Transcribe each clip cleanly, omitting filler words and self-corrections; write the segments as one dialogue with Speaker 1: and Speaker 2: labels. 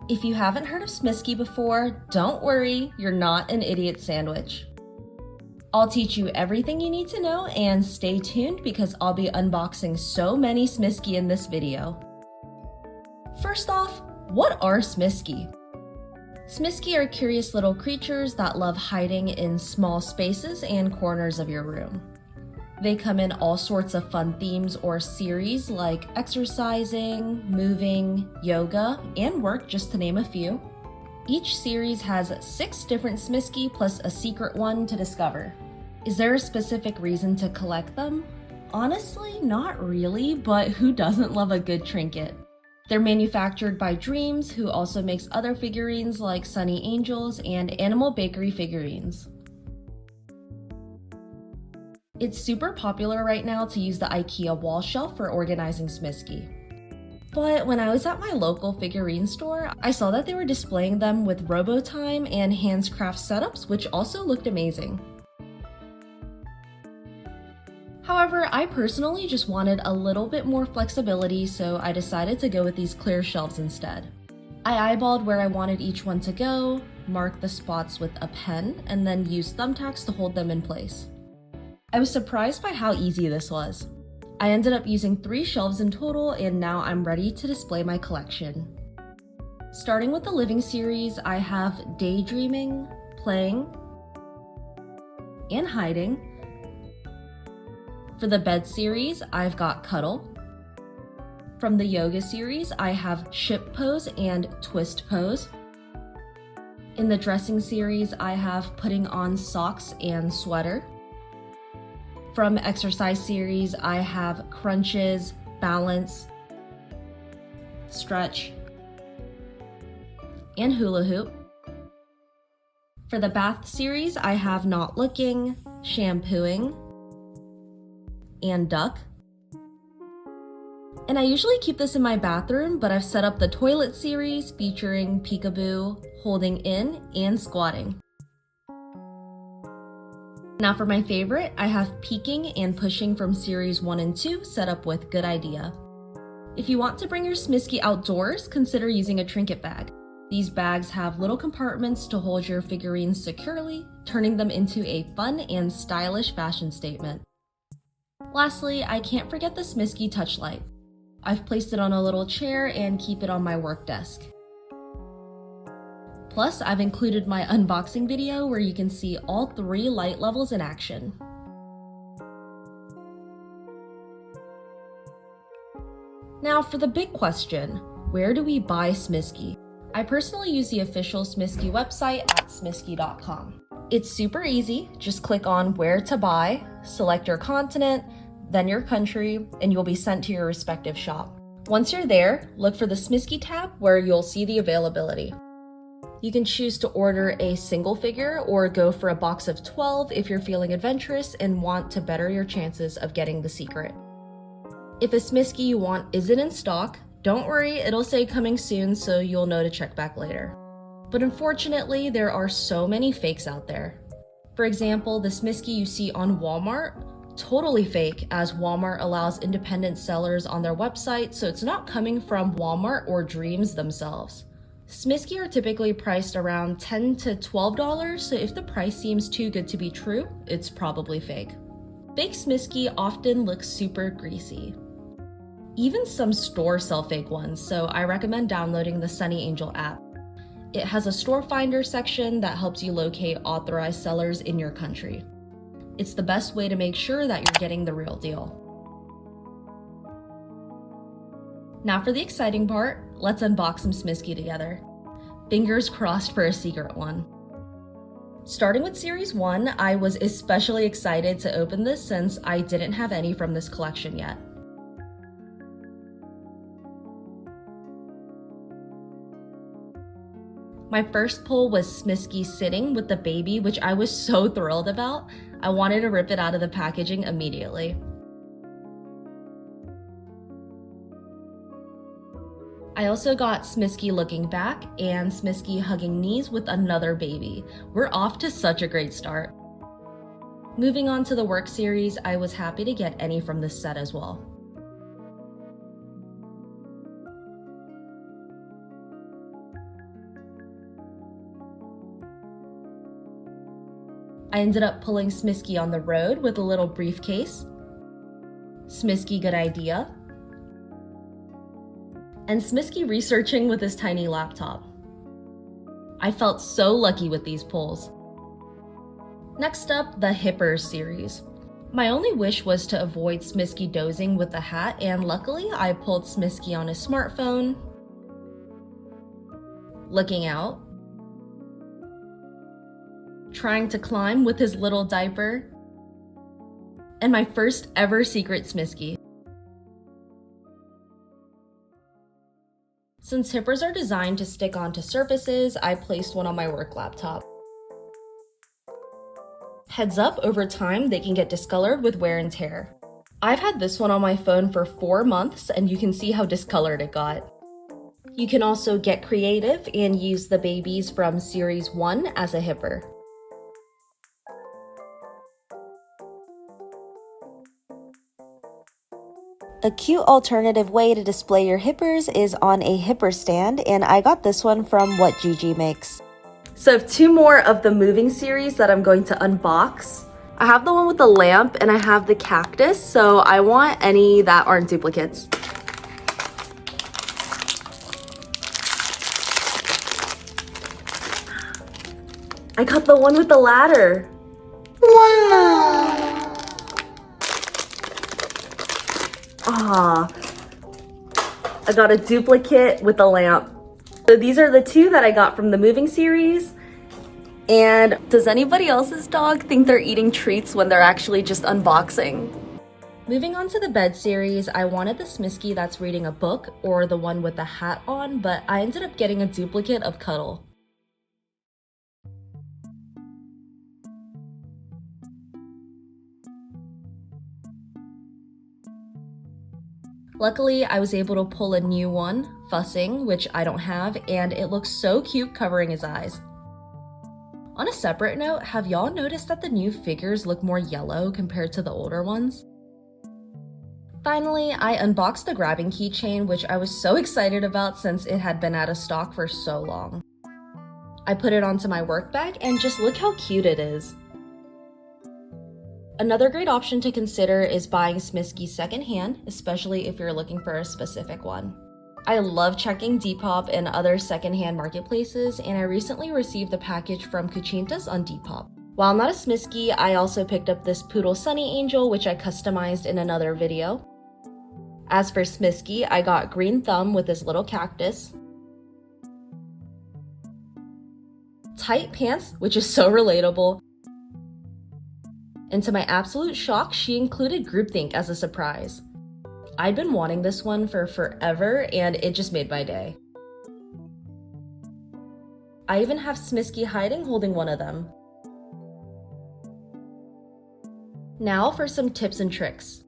Speaker 1: If you haven't heard of Smiski before, don't worry, you're not an idiot sandwich. I'll teach you everything you need to know, and stay tuned because I'll be unboxing so many Smiski in this video. First off, what are Smiski? Smiski are curious little creatures that love hiding in small spaces and corners of your room. They come in all sorts of fun themes or series like exercising, moving, yoga, and work, just to name a few. Each series has 6 different Smiski plus a secret one to discover. Is there a specific reason to collect them? Honestly, not really, but who doesn't love a good trinket? They're manufactured by Dreams, who also makes other figurines like Sunny Angels and Animal Bakery figurines. It's super popular right now to use the IKEA wall shelf for organizing Smiski. But when I was at my local figurine store, I saw that they were displaying them with RoboTime and Handscraft setups, which also looked amazing. However, I personally just wanted a little bit more flexibility, so I decided to go with these clear shelves instead. I eyeballed where I wanted each one to go, marked the spots with a pen, and then used thumbtacks to hold them in place. I was surprised by how easy this was. I ended up using 3 shelves in total, and now I'm ready to display my collection. Starting with the living series, I have daydreaming, playing, and hiding. For the bed series, I've got cuddle. From the yoga series, I have ship pose and twist pose. In the dressing series, I have putting on socks and sweater. From exercise series, I have crunches, balance, stretch, and hula hoop. For the bath series, I have not looking, shampooing, and duck. And I usually keep this in my bathroom, but I've set up the toilet series featuring peekaboo, holding in, and squatting. Now for my favorite, I have peeking and pushing from series 1 and 2 set up with good idea. If you want to bring your Smiski outdoors, consider using a trinket bag. These bags have little compartments to hold your figurines securely, turning them into a fun and stylish fashion statement. Lastly, I can't forget the Smiski touchlight. I've placed it on a little chair and keep it on my work desk. Plus, I've included my unboxing video where you can see all 3 light levels in action. Now for the big question, where do we buy Smiski? I personally use the official Smiski website at smiski.com. It's super easy, just click on where to buy, select your continent, then your country, and you'll be sent to your respective shop. Once you're there, look for the Smiski tab where you'll see the availability. You can choose to order a single figure or go for a box of 12 if you're feeling adventurous and want to better your chances of getting the secret. If a Smiski you want isn't in stock, don't worry, it'll say coming soon, so you'll know to check back later. But unfortunately, there are so many fakes out there. For example, the Smiski you see on Walmart, totally fake, as Walmart allows independent sellers on their website, so it's not coming from Walmart or Dreams themselves. Smiski are typically priced around $10 to $12, so if the price seems too good to be true, it's probably fake. Fake Smiski often look super greasy. Even some stores sell fake ones, so I recommend downloading the Sunny Angel app. It has a store finder section that helps you locate authorized sellers in your country. It's the best way to make sure that you're getting the real deal. Now for the exciting part, let's unbox some Smiski together. Fingers crossed for a secret one. Starting with Series 1, I was especially excited to open this since I didn't have any from this collection yet. My first pull was Smiski sitting with the baby, which I was so thrilled about. I wanted to rip it out of the packaging immediately. I also got Smiski looking back and Smiski hugging knees with another baby. We're off to such a great start. Moving on to the work series, I was happy to get any from this set as well. I ended up pulling Smiski on the road with a little briefcase. Smiski good idea. And Smiski researching with his tiny laptop. I felt so lucky with these pulls. Next up, the Hippers series. My only wish was to avoid Smiski dozing with the hat, and luckily I pulled Smiski on his smartphone, looking out, trying to climb with his little diaper, and my first ever secret Smiski. Since Hippers are designed to stick onto surfaces, I placed one on my work laptop. Heads up, over time they can get discolored with wear and tear. I've had this one on my phone for 4 months and you can see how discolored it got. You can also get creative and use the babies from Series 1 as a Hipper.
Speaker 2: A cute alternative way to display your Hippers is on a Hipper stand, and I got this one from What Gigi Makes.
Speaker 1: So I have 2 more of the moving series that I'm going to unbox. I have the one with the lamp and I have the cactus, so I want any that aren't duplicates. I got the one with the ladder.
Speaker 2: Wow!
Speaker 1: Ah, I got a duplicate with the lamp. So these are the 2 that I got from the moving series. And does anybody else's dog think they're eating treats when they're actually just unboxing? Moving on to the bed series, I wanted the Smiski that's reading a book or the one with the hat on, but I ended up getting a duplicate of Cuddle. Luckily, I was able to pull a new one, Fussing, which I don't have, and it looks so cute covering his eyes. On a separate note, have y'all noticed that the new figures look more yellow compared to the older ones? Finally, I unboxed the grabbing keychain, which I was so excited about since it had been out of stock for so long. I put it onto my work bag and just look how cute it is. Another great option to consider is buying Smiski secondhand, especially if you're looking for a specific one. I love checking Depop and other secondhand marketplaces, and I recently received a package from Cucintas on Depop. While not a Smiski, I also picked up this Poodle Sunny Angel, which I customized in another video. As for Smiski, I got Green Thumb with his little cactus, tight pants, which is so relatable, and to my absolute shock, she included groupthink as a surprise. I'd been wanting this one for forever, and it just made my day. I even have Smiski hiding holding one of them. Now for some tips and tricks.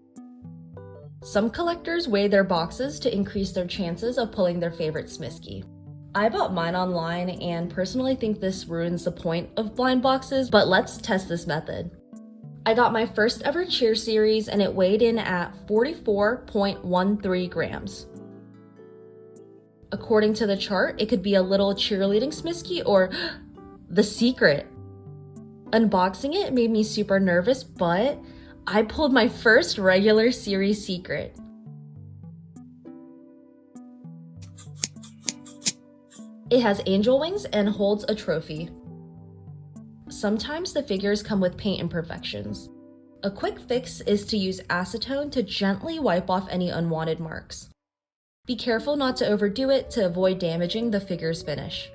Speaker 1: Some collectors weigh their boxes to increase their chances of pulling their favorite Smiski. I bought mine online and personally think this ruins the point of blind boxes, but let's test this method. I got my first ever cheer series and it weighed in at 44.13 grams. According to the chart, it could be a little cheerleading Smiski or the secret. Unboxing it made me super nervous, but I pulled my first regular series secret. It has angel wings and holds a trophy. Sometimes the figures come with paint imperfections. A quick fix is to use acetone to gently wipe off any unwanted marks. Be careful not to overdo it to avoid damaging the figure's finish.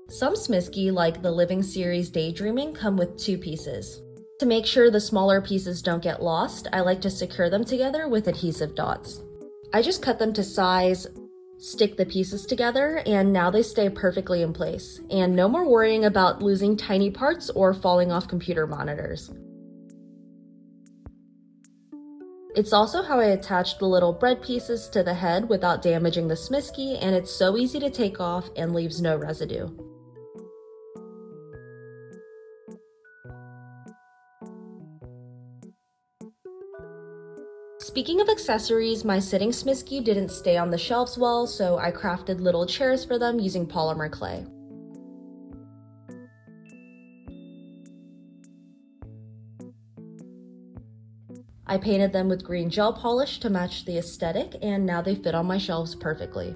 Speaker 1: Some Smiski, like the Living Series Daydreaming, come with 2 pieces. To make sure the smaller pieces don't get lost, I like to secure them together with adhesive dots. I just cut them to size, stick the pieces together, and now they stay perfectly in place. And no more worrying about losing tiny parts or falling off computer monitors. It's also how I attached the little bread pieces to the head without damaging the Smiski, and it's so easy to take off and leaves no residue. Speaking of accessories, my sitting Smiski didn't stay on the shelves well, so I crafted little chairs for them using polymer clay. I painted them with green gel polish to match the aesthetic, and now they fit on my shelves perfectly.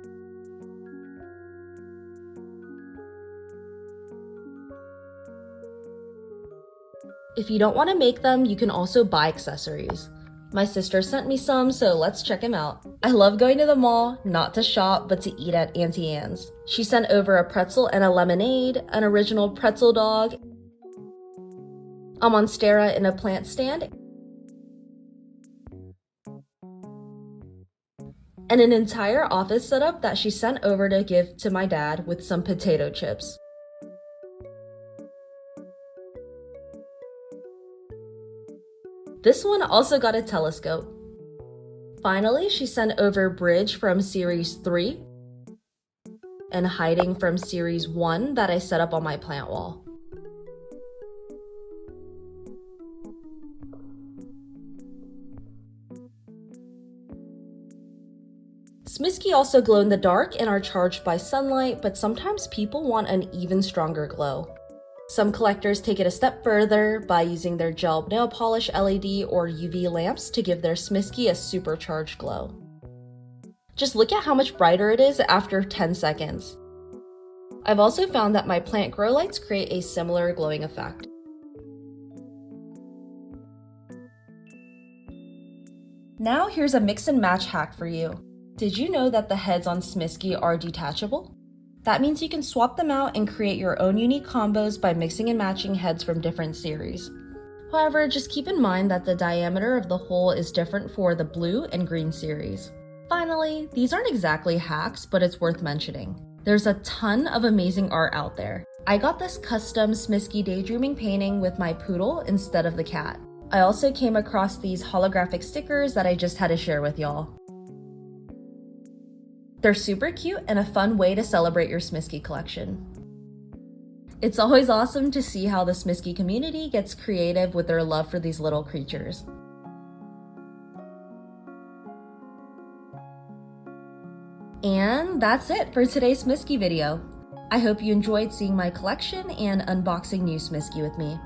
Speaker 1: If you don't want to make them, you can also buy accessories. My sister sent me some, so let's check them out. I love going to the mall, not to shop, but to eat at Auntie Anne's. She sent over a pretzel and a lemonade, an original pretzel dog, a monstera in a plant stand, and an entire office setup that she sent over to give to my dad with some potato chips. This one also got a telescope. Finally, she sent over Bridge from Series 3 and Hiding from Series 1 that I set up on my plant wall. Smiski also glow in the dark and are charged by sunlight, but sometimes people want an even stronger glow. Some collectors take it a step further by using their gel nail polish LED or UV lamps to give their Smiski a supercharged glow. Just look at how much brighter it is after 10 seconds. I've also found that my plant grow lights create a similar glowing effect. Now here's a mix and match hack for you. Did you know that the heads on Smiski are detachable? That means you can swap them out and create your own unique combos by mixing and matching heads from different series. However, just keep in mind that the diameter of the hole is different for the blue and green series. Finally, these aren't exactly hacks, but it's worth mentioning. There's a ton of amazing art out there. I got this custom Smiski daydreaming painting with my poodle instead of the cat. I also came across these holographic stickers that I just had to share with y'all. They're super cute and a fun way to celebrate your Smiski collection. It's always awesome to see how the Smiski community gets creative with their love for these little creatures. And that's it for today's Smiski video. I hope you enjoyed seeing my collection and unboxing new Smiski with me.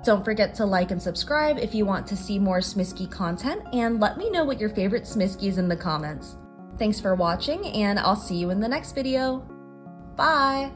Speaker 1: Don't forget to like and subscribe if you want to see more Smiski content, and let me know what your favorite Smiski is in the comments. Thanks for watching, and I'll see you in the next video. Bye!